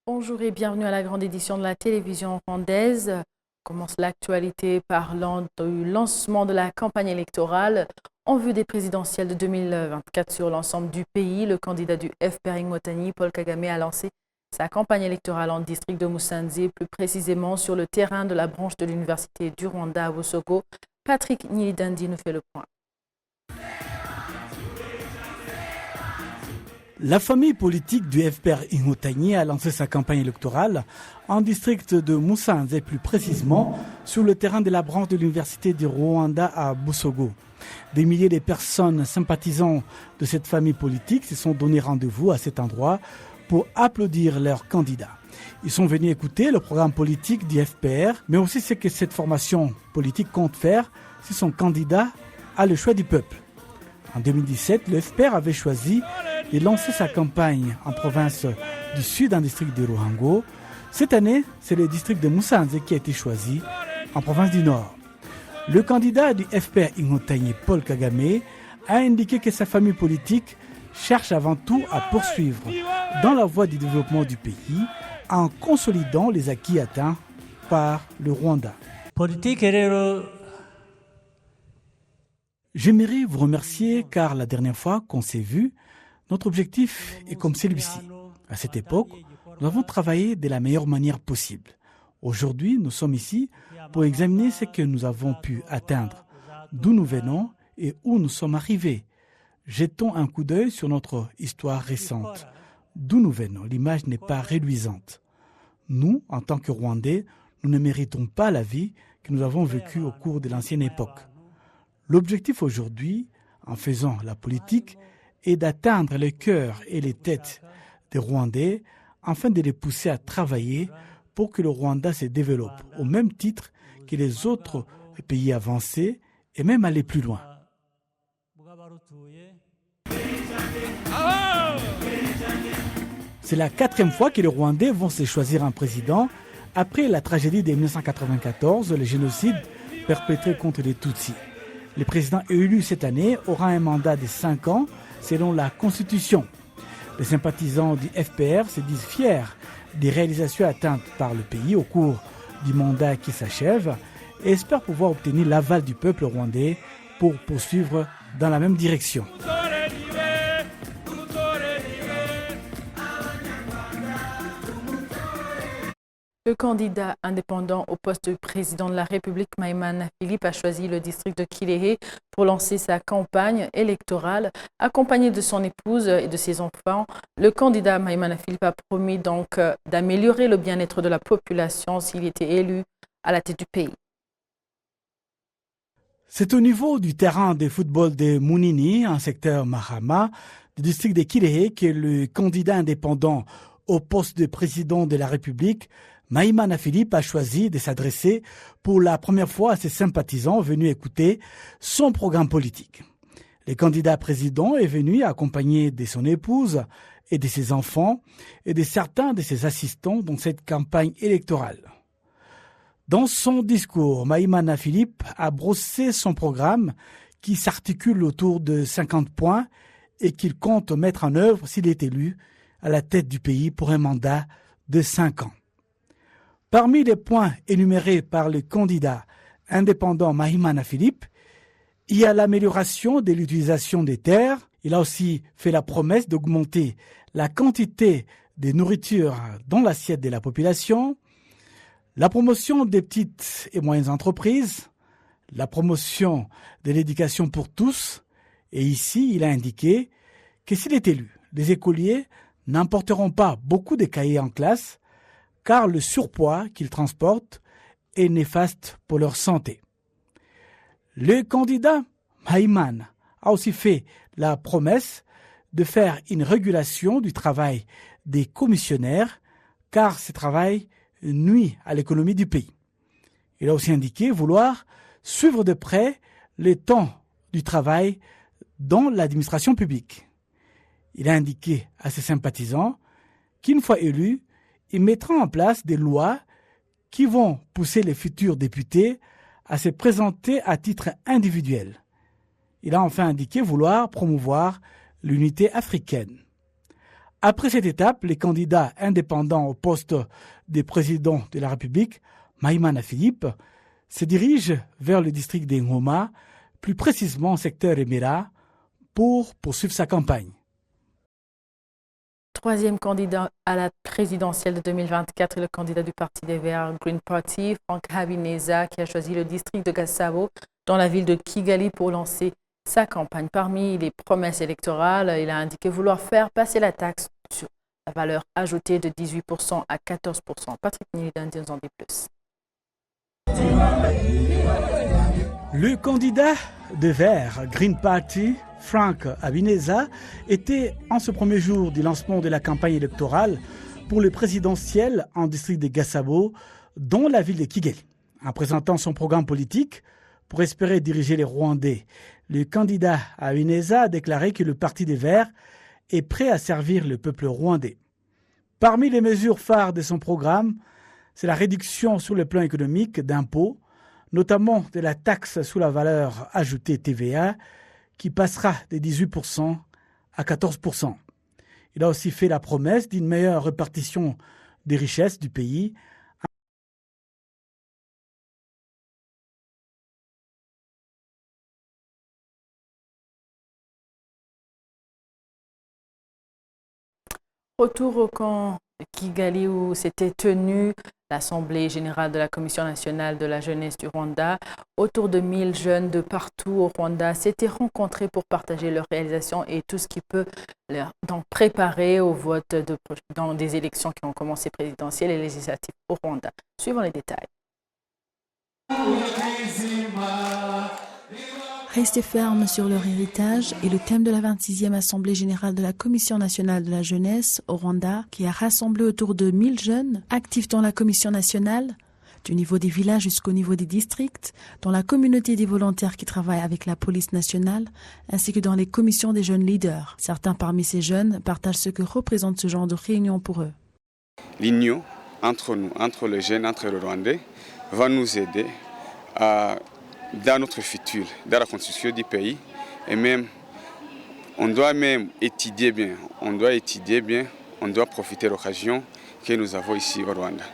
Bonjour et bienvenue à la grande édition de la télévision rwandaise. On commence l'actualité parlant du lancement de la campagne électorale en vue des présidentielles de 2024 sur l'ensemble du pays. Le candidat du FPR Inkotanyi, Paul Kagame, a lancé sa campagne électorale en district de Musanze, plus précisément sur le terrain de la branche de l'Université du Rwanda à Busogo. Patrick Nyilidandi nous fait le point. La famille politique du FPR Inkotanyi a lancé sa campagne électorale en district de Musanze, plus précisément sur le terrain de la branche de l'Université du Rwanda à Busogo. Des milliers de personnes sympathisant de cette famille politique se sont donné rendez-vous à cet endroit pour applaudir leur candidat. Ils sont venus écouter le programme politique du FPR, mais aussi ce que cette formation politique compte faire si son candidat a le choix du peuple. En 2017, le FPR avait choisi de lancer sa campagne en province du Sud, en district de Ruhango. Cette année, c'est le district de Musanze qui a été choisi en province du Nord. Le candidat du FPR Inkotanyi, Paul Kagame, a indiqué que sa famille politique cherche avant tout à poursuivre dans la voie du développement du pays en consolidant les acquis atteints par le Rwanda. J'aimerais vous remercier car la dernière fois qu'on s'est vu, notre objectif est comme celui-ci. À cette époque, nous avons travaillé de la meilleure manière possible. Aujourd'hui, nous sommes ici pour examiner ce que nous avons pu atteindre, d'où nous venons et où nous sommes arrivés. Jetons un coup d'œil sur notre histoire récente. D'où nous venons, l'image n'est pas réluisante. Nous, en tant que Rwandais, nous ne méritons pas la vie que nous avons vécue au cours de l'ancienne époque. L'objectif aujourd'hui, en faisant la politique, est d'atteindre les cœurs et les têtes des Rwandais afin de les pousser à travailler pour que le Rwanda se développe au même titre que les autres pays avancés et même aller plus loin. C'est la 4e fois que les Rwandais vont se choisir un président après la tragédie de 1994, le génocide perpétré contre les Tutsis. Le président élu cette année aura un mandat de 5 ans selon la Constitution. Les sympathisants du FPR se disent fiers des réalisations atteintes par le pays au cours du mandat qui s'achève et espèrent pouvoir obtenir l'aval du peuple rwandais pour poursuivre dans la même direction. Le candidat indépendant au poste de président de la République, Maïmana Philippe, a choisi le district de Kirehe pour lancer sa campagne électorale. Accompagné de son épouse et de ses enfants, le candidat Maïmana Philippe a promis donc d'améliorer le bien-être de la population s'il était élu à la tête du pays. C'est au niveau du terrain de football de Munini, en secteur Mahama, du district de Kirehe, que le candidat indépendant au poste de président de la République, Maïmana Philippe, a choisi de s'adresser pour la première fois à ses sympathisants venus écouter son programme politique. Le candidat président est venu accompagné de son épouse et de ses enfants et de certains de ses assistants dans cette campagne électorale. Dans son discours, Maïmana Philippe a brossé son programme qui s'articule autour de 50 points et qu'il compte mettre en œuvre s'il est élu à la tête du pays pour un mandat de 5 ans. Parmi les points énumérés par le candidat indépendant Maïmana Philippe, il y a l'amélioration de l'utilisation des terres. Il a aussi fait la promesse d'augmenter la quantité de nourriture dans l'assiette de la population, la promotion des petites et moyennes entreprises, la promotion de l'éducation pour tous, et ici il a indiqué que s'il est élu, les écoliers n'emporteront pas beaucoup de cahiers en classe, car le surpoids qu'ils transportent est néfaste pour leur santé. Le candidat Maïman a aussi fait la promesse de faire une régulation du travail des commissionnaires, car ce travail nuit à l'économie du pays. Il a aussi indiqué vouloir suivre de près le temps du travail dans l'administration publique. Il a indiqué à ses sympathisants qu'une fois élu, il mettra en place des lois qui vont pousser les futurs députés à se présenter à titre individuel. Il a enfin indiqué vouloir promouvoir l'unité africaine. Après cette étape, les candidats indépendants au poste de président de la République, Maïmana Philippe, se dirigent vers le district de Ngoma, plus précisément au secteur Emira, pour poursuivre sa campagne. Troisième candidat à la présidentielle de 2024 est le candidat du Parti des Verts Green Party, Frank Habineza, qui a choisi le district de Gasabo dans la ville de Kigali pour lancer sa campagne. Parmi les promesses électorales, il a indiqué vouloir faire passer la taxe sur la valeur ajoutée de 18% à 14%. Patrick Nilidan nous en dit plus. Le candidat de Verts Green Party, Frank Habineza, était en ce premier jour du lancement de la campagne électorale pour le présidentiel en district de Gasabo, dans la ville de Kigali. En présentant son programme politique pour espérer diriger les Rwandais, le candidat Habineza a déclaré que le Parti des Verts est prêt à servir le peuple rwandais. Parmi les mesures phares de son programme, c'est la réduction sur le plan économique d'impôts, notamment de la taxe sur la valeur ajoutée TVA, qui passera de 18% à 14%. Il a aussi fait la promesse d'une meilleure répartition des richesses du pays. Retour au camp de Kigali où s'était tenue l'Assemblée générale de la Commission nationale de la jeunesse du Rwanda. Autour de 1000 jeunes de partout au Rwanda s'étaient rencontrés pour partager leurs réalisations et tout ce qui peut leur préparer au vote dans des élections qui ont commencé présidentielles et législatives au Rwanda. Suivons les détails. Rester ferme sur leur héritage est le thème de la 26e Assemblée générale de la Commission nationale de la jeunesse au Rwanda, qui a rassemblé autour de 1000 jeunes actifs dans la Commission nationale, du niveau des villages jusqu'au niveau des districts, dans la communauté des volontaires qui travaillent avec la police nationale, ainsi que dans les commissions des jeunes leaders. Certains parmi ces jeunes partagent ce que représente ce genre de réunion pour eux. L'union entre nous, entre les jeunes, entre les Rwandais, va nous aider dans notre futur, dans la construction du pays. Et même, on doit même étudier bien, on doit profiter de l'occasion que nous avons ici au Rwanda.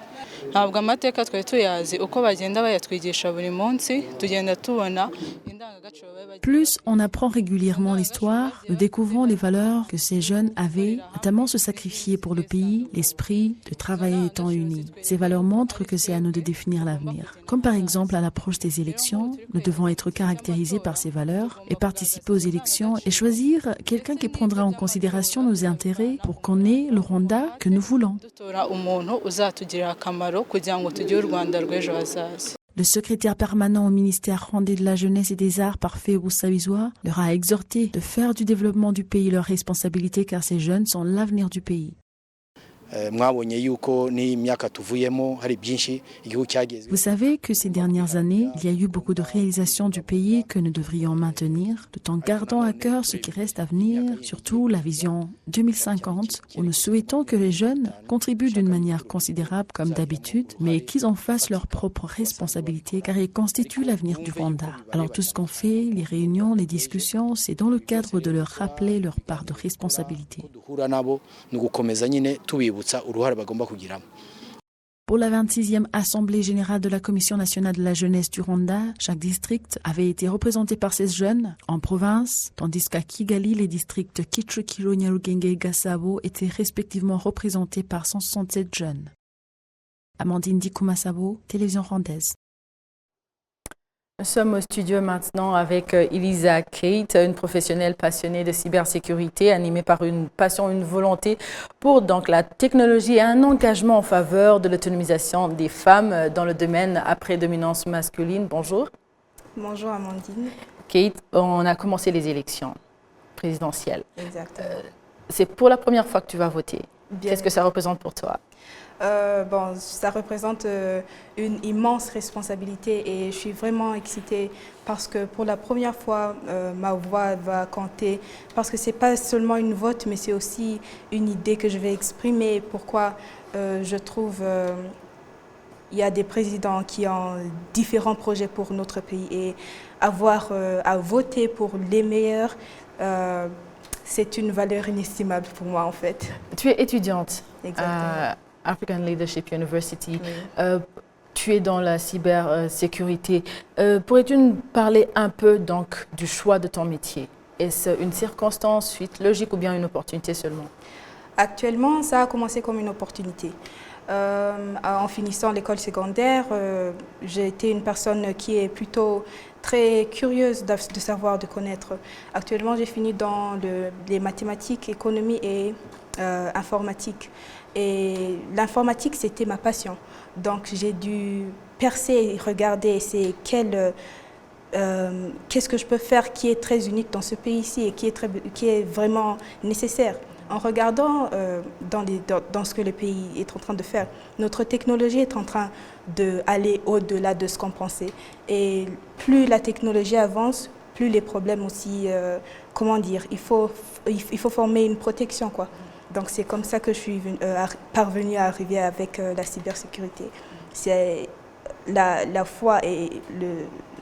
ntabwo amateka twari tuyazi uko bagenda bayatwigisha buri munsi tugenda tubona. Plus on apprend régulièrement l'histoire, nous découvrons les valeurs que ces jeunes avaient, notamment se sacrifier pour le pays, l'esprit de travailler étant unis. Ces valeurs montrent que c'est à nous de définir l'avenir. Comme par exemple à l'approche des élections, nous devons être caractérisés par ces valeurs et participer aux élections et choisir quelqu'un qui prendra en considération nos intérêts pour qu'on ait le Rwanda que nous voulons. Le secrétaire permanent au ministère rwandais de la jeunesse et des arts, Parfait Busabizwa, leur a exhorté de faire du développement du pays leur responsabilité car ces jeunes sont l'avenir du pays. Vous savez que ces dernières années, il y a eu beaucoup de réalisations du pays que nous devrions maintenir, tout en gardant à cœur ce qui reste à venir, surtout la vision 2050, où nous souhaitons que les jeunes contribuent d'une manière considérable comme d'habitude, mais qu'ils en fassent leur propre responsabilité, car ils constituent l'avenir du Rwanda. Alors tout ce qu'on fait, les réunions, les discussions, c'est dans le cadre de leur rappeler leur part de responsabilité. Pour la 26e Assemblée générale de la Commission nationale de la jeunesse du Rwanda, chaque district avait été représenté par 16 jeunes en province, tandis qu'à Kigali, les districts Kicukiro, Nyarugenge et Gasabo étaient respectivement représentés par 167 jeunes. Amandine Dikumasabo, télévision rwandaise. Nous sommes au studio maintenant avec Elisa Kate, une professionnelle passionnée de cybersécurité, animée par une passion, une volonté pour donc la technologie et un engagement en faveur de l'autonomisation des femmes dans le domaine à prédominance masculine. Bonjour. Bonjour Amandine. Kate, on a commencé les élections présidentielles. Exactement. C'est pour la première fois que tu vas voter. Qu'est-ce que ça représente pour toi? Ça représente une immense responsabilité et je suis vraiment excitée parce que pour la première fois, ma voix va compter. Parce que ce n'est pas seulement une vote, mais c'est aussi une idée que je vais exprimer. Pourquoi je trouve il y a des présidents qui ont différents projets pour notre pays et avoir à voter pour les meilleurs, c'est une valeur inestimable pour moi en fait. Tu es étudiante Exactement. à African Leadership University. Oui. Tu es dans la cybersécurité. Pourrais-tu nous parler un peu donc du choix de ton métier? Est-ce une circonstance, suite logique ou bien une opportunité seulement? Actuellement, ça a commencé comme une opportunité. En finissant l'école secondaire, j'ai été une personne qui est plutôt très curieuse de savoir, de connaître. Actuellement, j'ai fini dans les mathématiques, économie et informatique. Et l'informatique, c'était ma passion. Donc, j'ai dû percer et regarder qu'est-ce que je peux faire qui est très unique dans ce pays-ci et qui est vraiment nécessaire. En regardant dans ce que le pays est en train de faire, notre technologie est en train d'aller au-delà de ce qu'on pensait. Et plus la technologie avance, plus les problèmes aussi, il faut former une protection, quoi. Donc c'est comme ça que je suis parvenue à arriver avec la cybersécurité. C'est la foi et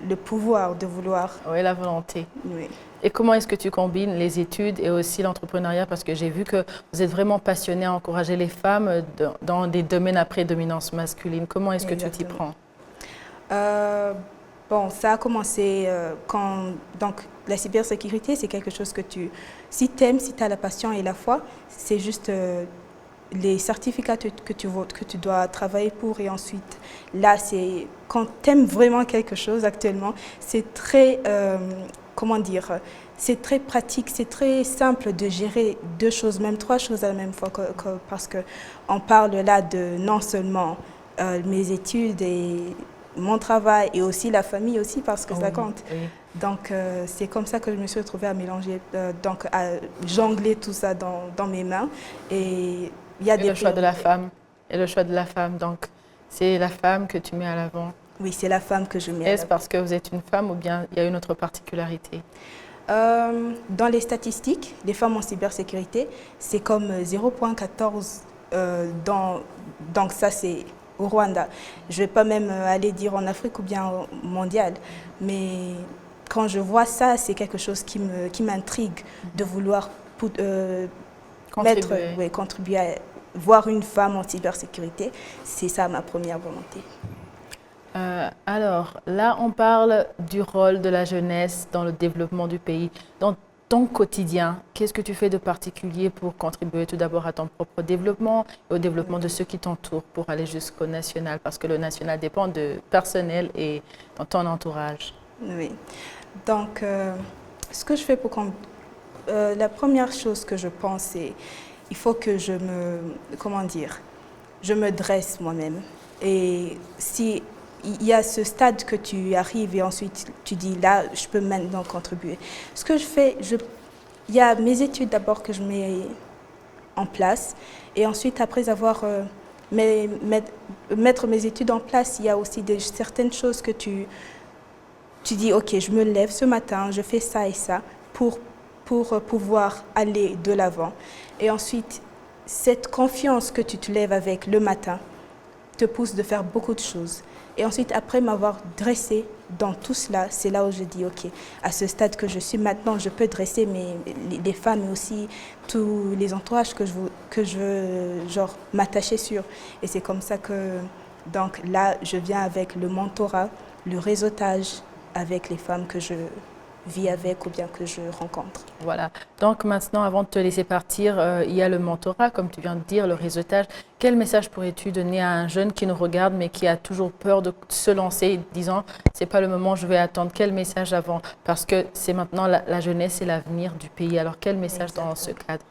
le pouvoir de vouloir. Oui, la volonté. Oui. Et comment est-ce que tu combines les études et aussi l'entrepreneuriat? Parce que j'ai vu que vous êtes vraiment passionné à encourager les femmes dans des domaines à prédominance masculine. Comment est-ce que tu t'y prends? Ça a commencé quand... Donc, la cybersécurité, c'est quelque chose que si tu aimes, si tu as la passion et la foi, c'est juste les certificats que tu dois travailler pour. Et ensuite, là, c'est quand tu aimes vraiment quelque chose actuellement, c'est très... c'est très pratique, c'est très simple de gérer 2 choses, même 3 choses à la même fois, parce qu'on parle là de non seulement mes études et mon travail et aussi la famille aussi, parce que ça compte. Oui. Donc c'est comme ça que je me suis retrouvée à mélanger, à jongler tout ça dans mes mains. Et il y a le choix de la femme. Et le choix de la femme, donc c'est la femme que tu mets à l'avant. Oui, c'est la femme que je mets à l'avant. Est-ce parce que vous êtes une femme ou bien il y a une autre particularité? Dans les statistiques, les femmes en cybersécurité, c'est comme 0,14 donc ça c'est au Rwanda. Je ne vais pas même aller dire en Afrique ou bien mondial, mais quand je vois ça, c'est quelque chose qui m'intrigue de vouloir contribuer à voir une femme en cybersécurité. C'est ça ma première volonté. Alors, là, on parle du rôle de la jeunesse dans le développement du pays. Dans ton quotidien, qu'est-ce que tu fais de particulier pour contribuer tout d'abord à ton propre développement et au développement de ceux qui t'entourent pour aller jusqu'au national? Parce que le national dépend de personnel et dans ton entourage. Oui. Donc, ce que je fais la première chose que je pense, c'est il faut que je me dresse moi-même. Et si il y a ce stade que tu arrives et ensuite tu dis là, je peux maintenant contribuer. Ce que je fais, il y a mes études d'abord que je mets en place et ensuite après avoir mettre mes études en place, il y a aussi certaines choses que tu dis ok, je me lève ce matin, je fais ça et ça pour pouvoir aller de l'avant. Et ensuite, cette confiance que tu te lèves avec le matin te pousse de faire beaucoup de choses. Et ensuite, après m'avoir dressée dans tout cela, c'est là où je dis, OK, à ce stade que je suis maintenant, je peux dresser les femmes et aussi tous les entourages que je veux m'attacher sur. Et c'est comme ça que, donc là, je viens avec le mentorat, le réseautage avec les femmes que je vis avec ou bien que je rencontre. Voilà. Donc maintenant, avant de te laisser partir, il y a le mentorat, comme tu viens de dire, le réseautage. Quel message pourrais-tu donner à un jeune qui nous regarde mais qui a toujours peur de se lancer, disant c'est pas le moment, je vais attendre? Quel message avant? Parce que c'est maintenant la jeunesse et l'avenir du pays. Alors quel message dans ce cadre?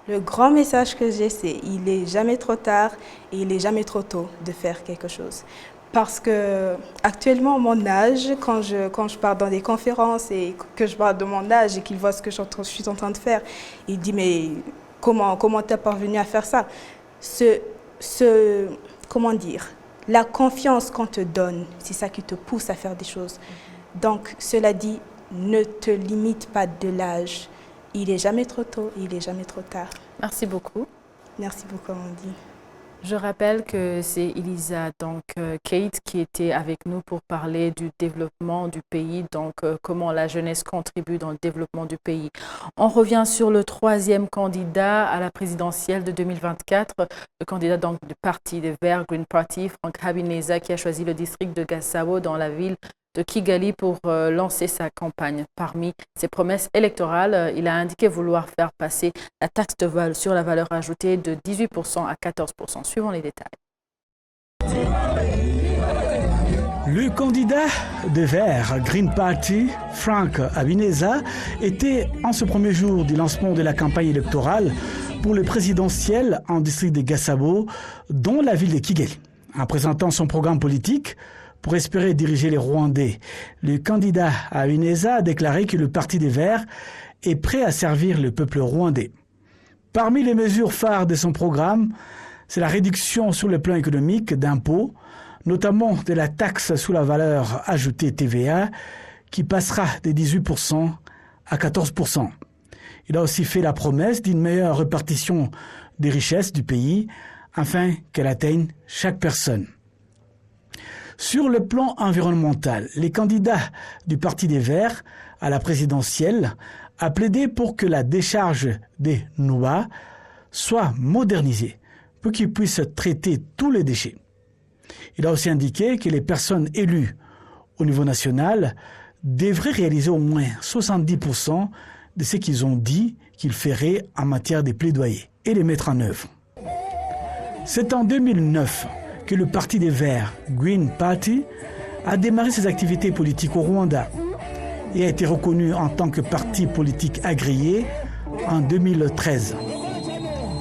Le grand message que j'ai, c'est il n'est jamais trop tard et il n'est jamais trop tôt de faire quelque chose. Parce que actuellement, mon âge, quand je pars dans des conférences et que je parle de mon âge et qu'ils voient ce que je suis en train de faire, ils disent mais comment tu es parvenu à faire ça? La confiance qu'on te donne, c'est ça qui te pousse à faire des choses. Donc, cela dit, ne te limite pas de l'âge. Il n'est jamais trop tôt, il n'est jamais trop tard. Merci beaucoup. Merci beaucoup, Amandine. Je rappelle que c'est Elisa, donc Kate, qui était avec nous pour parler du développement du pays, donc comment la jeunesse contribue dans le développement du pays. On revient sur le troisième candidat à la présidentielle de 2024, le candidat donc du Parti des Verts, Green Party, Frank Habineza, qui a choisi le district de Gasabo dans la ville de Kigali pour lancer sa campagne. Parmi ses promesses électorales, il a indiqué vouloir faire passer la taxe sur la valeur ajoutée de 18% à 14%. Suivant les détails. Le candidat de Verts, Green Party, Frank Habineza, était en ce premier jour du lancement de la campagne électorale pour le présidentiel en district de Gasabo, dont la ville de Kigali. En présentant son programme politique, pour espérer diriger les Rwandais, le candidat Habineza a déclaré que le Parti des Verts est prêt à servir le peuple rwandais. Parmi les mesures phares de son programme, c'est la réduction sur le plan économique d'impôts, notamment de la taxe sur la valeur ajoutée TVA, qui passera de 18% à 14%. Il a aussi fait la promesse d'une meilleure répartition des richesses du pays, afin qu'elle atteigne chaque personne. Sur le plan environnemental, les candidats du Parti des Verts à la présidentielle a plaidé pour que la décharge des Nouba soit modernisée pour qu'ils puissent traiter tous les déchets. Il a aussi indiqué que les personnes élues au niveau national devraient réaliser au moins 70% de ce qu'ils ont dit qu'ils feraient en matière de plaidoyer et les mettre en œuvre. C'est en 2009 que le Parti des Verts, Green Party, a démarré ses activités politiques au Rwanda et a été reconnu en tant que parti politique agréé en 2013.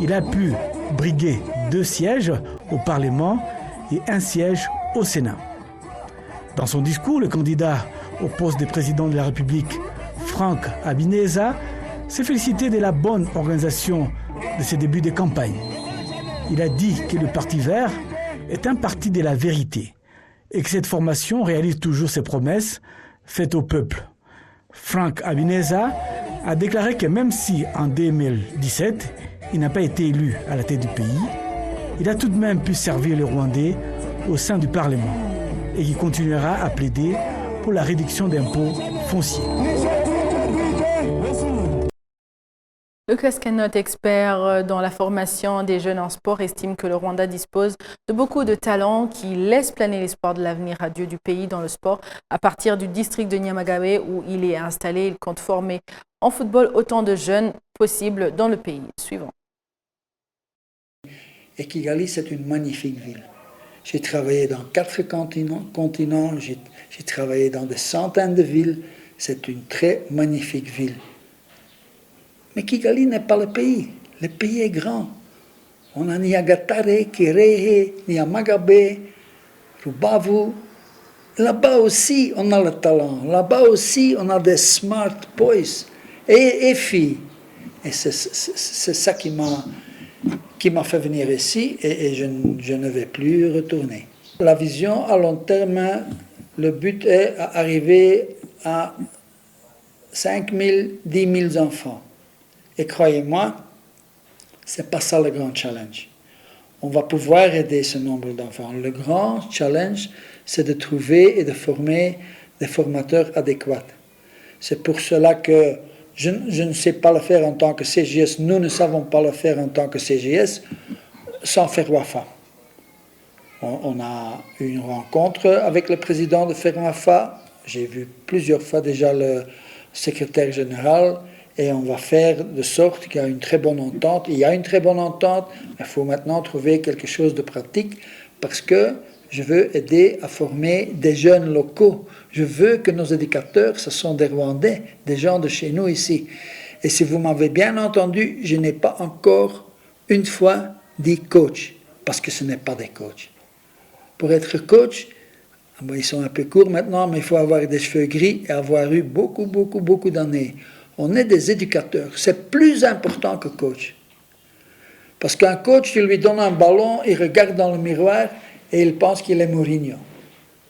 Il a pu briguer 2 sièges au Parlement et 1 siège au Sénat. Dans son discours, le candidat au poste de président de la République, Frank Habineza, s'est félicité de la bonne organisation de ses débuts de campagne. Il a dit que le Parti Vert est un parti de la vérité et que cette formation réalise toujours ses promesses faites au peuple. Frank Habineza a déclaré que même si en 2017, il n'a pas été élu à la tête du pays, il a tout de même pu servir les Rwandais au sein du Parlement et qu'il continuera à plaider pour la réduction d'impôts fonciers. Lucas Kenot, expert dans la formation des jeunes en sport, estime que le Rwanda dispose de beaucoup de talents qui laissent planer l'espoir de l'avenir radieux du pays dans le sport. À partir du district de Nyamagabe où il est installé, il compte former en football autant de jeunes possible dans le pays. Suivant. Et Kigali, c'est une magnifique ville. J'ai travaillé dans 4 continents, j'ai travaillé dans des centaines de villes. C'est une très magnifique ville. Mais Kigali n'est pas le pays. Le pays est grand. On a Niagatare, Kirehe, Nyamagabe, Rubavu. Là-bas aussi, on a le talent. Là-bas aussi, on a des smart boys et filles. Et c'est ça qui m'a fait venir ici et je ne vais plus retourner. La vision à long terme, le but est d'arriver à 5 000, 10 000 enfants. Et croyez-moi, ce n'est pas ça le grand challenge. On va pouvoir aider ce nombre d'enfants. Le grand challenge, c'est de trouver et de former des formateurs adéquats. C'est pour cela que je ne sais pas le faire en tant que CGS. Nous ne savons pas le faire en tant que CGS sans FERWAFA. On a eu une rencontre avec le président de FERWAFA. J'ai vu plusieurs fois déjà le secrétaire général. Et on va faire de sorte qu'il y a une très bonne entente. Il y a une très bonne entente. Il faut maintenant trouver quelque chose de pratique parce que je veux aider à former des jeunes locaux. Je veux que nos éducateurs, ce sont des Rwandais, des gens de chez nous ici. Et si vous m'avez bien entendu, je n'ai pas encore une fois dit coach, parce que ce n'est pas des coachs. Pour être coach, ils sont un peu courts maintenant, mais il faut avoir des cheveux gris et avoir eu beaucoup d'années. On est des éducateurs. C'est plus important que coach. Parce qu'un coach, tu lui donnes un ballon, il regarde dans le miroir et il pense qu'il est Mourinho.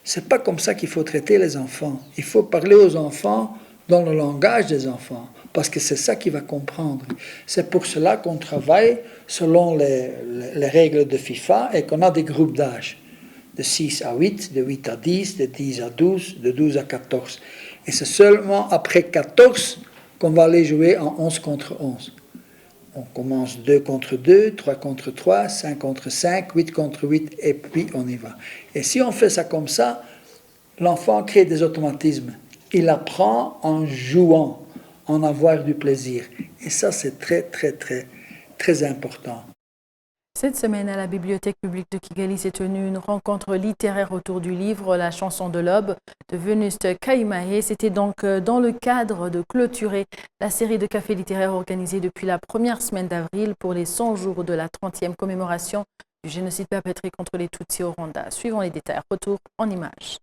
Ce n'est pas comme ça qu'il faut traiter les enfants. Il faut parler aux enfants dans le langage des enfants. parce que c'est ça qu'il va comprendre. C'est pour cela qu'on travaille selon les règles de FIFA et qu'on a des groupes d'âge, de 6 à 8, de 8 à 10, de 10 à 12, de 12 à 14. Et c'est seulement après 14 qu'on va aller jouer en 11 contre 11. On commence 2 contre 2, 3 contre 3, 5 contre 5, 8 contre 8, et puis on y va. Et si on fait ça comme ça, l'enfant crée des automatismes. Il apprend en jouant, en avoir du plaisir. Et ça, c'est très, très, très, très important. Cette semaine, à la Bibliothèque publique de Kigali s'est tenue une rencontre littéraire autour du livre La chanson de l'aube de Venuste Kaimahe. C'était donc dans le cadre de clôturer la série de cafés littéraires organisée depuis la première semaine d'avril pour les 100 jours de la 30e commémoration du génocide perpétré contre les Tutsis au Rwanda. Suivons les détails. Retour en images.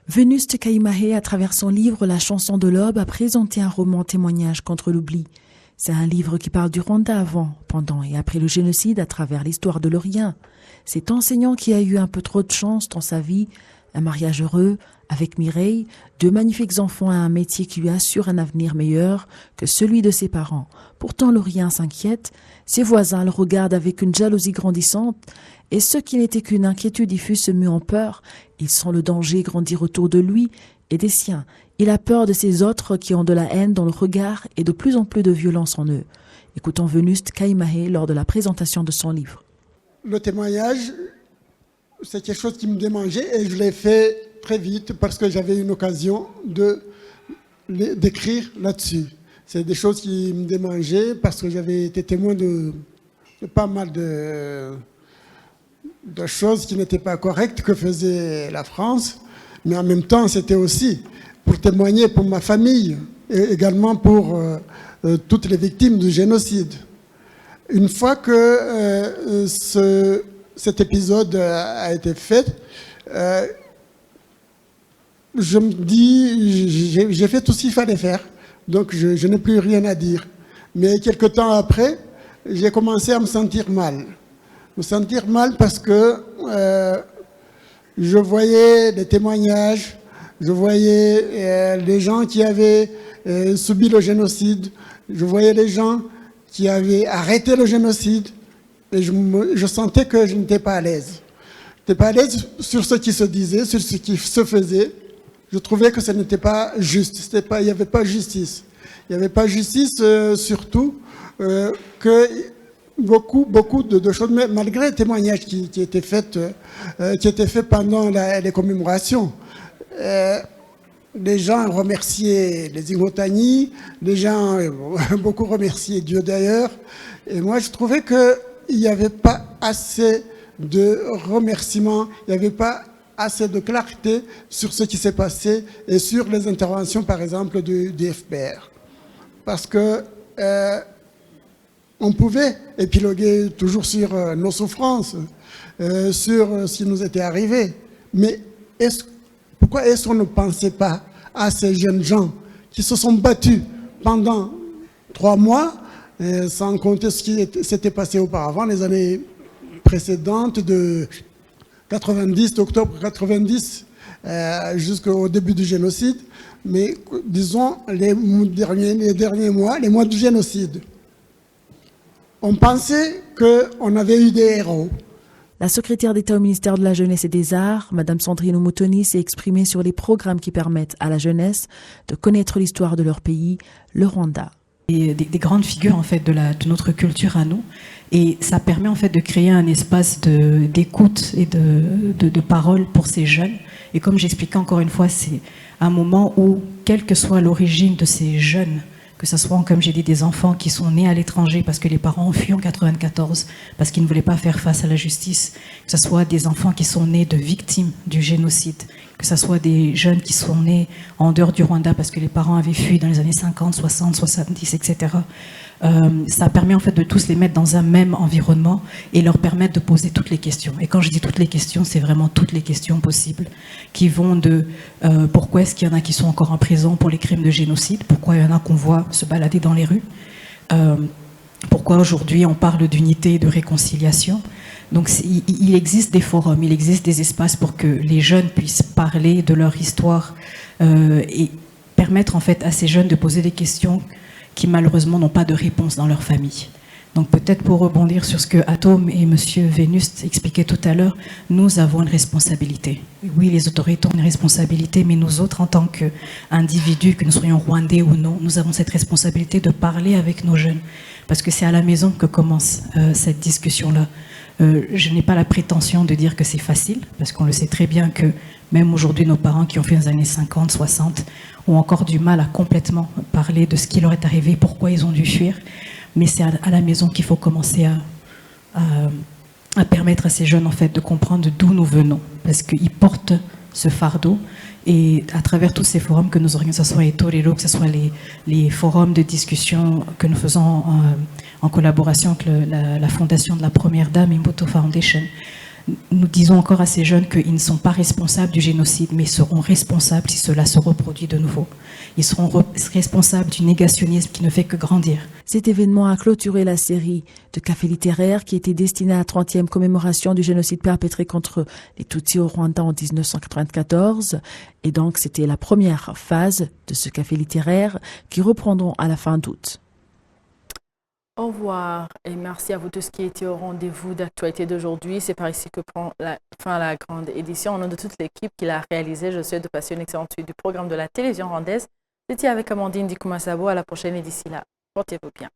Venuste Kaimahe, à travers son livre La chanson de l'aube, a présenté un roman témoignage contre l'oubli. C'est un livre qui parle du Rwanda avant, pendant et après le génocide à travers l'histoire de l'Orient. Cet enseignant qui a eu un peu trop de chance dans sa vie, un mariage heureux avec Mireille, 2 magnifiques enfants et un métier qui lui assure un avenir meilleur que celui de ses parents. Pourtant, l'Orient s'inquiète, ses voisins le regardent avec une jalousie grandissante et ce qui n'était qu'une inquiétude diffuse se mue en peur. Il sent le danger grandir autour de lui et des siens. Il a peur de ces autres qui ont de la haine dans le regard et de plus en plus de violence en eux. Écoutons Venuste Kaimahe lors de la présentation de son livre. Le témoignage, c'est quelque chose qui me démangeait et je l'ai fait très vite parce que j'avais une occasion d'écrire là-dessus. C'est des choses qui me démangeaient parce que j'avais été témoin de pas mal de choses qui n'étaient pas correctes que faisait la France, mais en même temps, c'était aussi pour témoigner pour ma famille et également pour toutes les victimes du génocide. Une fois que cet épisode a été fait, je me dis, j'ai fait tout ce qu'il fallait faire, donc je n'ai plus rien à dire. Mais quelque temps après, j'ai commencé à me sentir mal. Me sentir mal parce que je voyais des témoignages, je voyais les gens qui avaient subi le génocide, je voyais les gens qui avaient arrêté le génocide, et je sentais que je n'étais pas à l'aise. Je n'étais pas à l'aise sur ce qui se disait, sur ce qui se faisait. Je trouvais que ce n'était pas juste, il n'y avait pas justice. Il n'y avait pas justice, surtout que beaucoup de choses, malgré les témoignages qui étaient faits pendant les commémorations. Les gens remerciaient les Imotani, les gens beaucoup remerciaient Dieu d'ailleurs, et moi je trouvais qu'il n'y avait pas assez de remerciements, il n'y avait pas assez de clarté sur ce qui s'est passé et sur les interventions par exemple du FPR. Parce que on pouvait épiloguer toujours sur nos souffrances, sur ce qui nous était arrivé, mais pourquoi est-ce qu'on ne pensait pas à ces jeunes gens qui se sont battus pendant 3 mois, sans compter ce qui s'était passé auparavant, les années précédentes de 90, d'octobre 90 jusqu'au début du génocide, mais disons les derniers mois, les mois du génocide. On pensait qu'on avait eu des héros. La secrétaire d'État au ministère de la Jeunesse et des Arts, Mme Sandrine Omotoni, s'est exprimée sur les programmes qui permettent à la jeunesse de connaître l'histoire de leur pays, le Rwanda. Des grandes figures en fait de notre culture à nous, et ça permet en fait de créer un espace d'écoute et de parole pour ces jeunes. Et comme j'expliquais encore une fois, c'est un moment où, quelle que soit l'origine de ces jeunes, que ce soit, comme j'ai dit, des enfants qui sont nés à l'étranger parce que les parents ont fui en 94, parce qu'ils ne voulaient pas faire face à la justice, que ce soit des enfants qui sont nés de victimes du génocide, que ce soit des jeunes qui sont nés en dehors du Rwanda parce que les parents avaient fui dans les années 50, 60, 70, etc. Ça permet en fait de tous les mettre dans un même environnement et leur permettre de poser toutes les questions. Et quand je dis toutes les questions, c'est vraiment toutes les questions possibles qui vont de pourquoi est-ce qu'il y en a qui sont encore en prison pour les crimes de génocide, pourquoi il y en a qu'on voit se balader dans les rues, pourquoi aujourd'hui on parle d'unité et de réconciliation. Donc il existe des forums, il existe des espaces pour que les jeunes puissent parler de leur histoire et permettre en fait à ces jeunes de poser des questions qui malheureusement n'ont pas de réponse dans leur famille. Donc peut-être pour rebondir sur ce que Atom et Monsieur Vénus expliquaient tout à l'heure, nous avons une responsabilité. Oui, les autorités ont une responsabilité, mais nous autres, en tant qu'individus, que nous soyons rwandais ou non, nous avons cette responsabilité de parler avec nos jeunes. Parce que c'est à la maison que commence cette discussion-là. Je n'ai pas la prétention de dire que c'est facile, parce qu'on le sait très bien que même aujourd'hui, nos parents qui ont fait les années 50, 60, ont encore du mal à complètement parler de ce qui leur est arrivé, pourquoi ils ont dû fuir. Mais c'est à la maison qu'il faut commencer à permettre à ces jeunes en fait, de comprendre d'où nous venons, parce qu'ils portent ce fardeau. Et à travers tous ces forums que nous organisons, que ce soit les Torero, que ce soit les forums de discussion que nous faisons en collaboration avec la fondation de la Première Dame, Imbuto Foundation, nous disons encore à ces jeunes qu'ils ne sont pas responsables du génocide, mais seront responsables si cela se reproduit de nouveau. Ils seront responsables du négationnisme qui ne fait que grandir. Cet événement a clôturé la série de cafés littéraires qui était destinée à la 30e commémoration du génocide perpétré contre les Tutsis au Rwanda en 1994. Et donc, c'était la première phase de ce café littéraire qui reprendront à la fin d'août. Au revoir et merci à vous tous qui étiez au rendez-vous d'actualité d'aujourd'hui. C'est par ici que prend fin la grande édition. Au nom de toute l'équipe qui l'a réalisée, je souhaite de passer une excellente suite du programme de la télévision rwandaise. C'était avec Amandine Dikoumasabo. À la prochaine et d'ici là, portez-vous bien.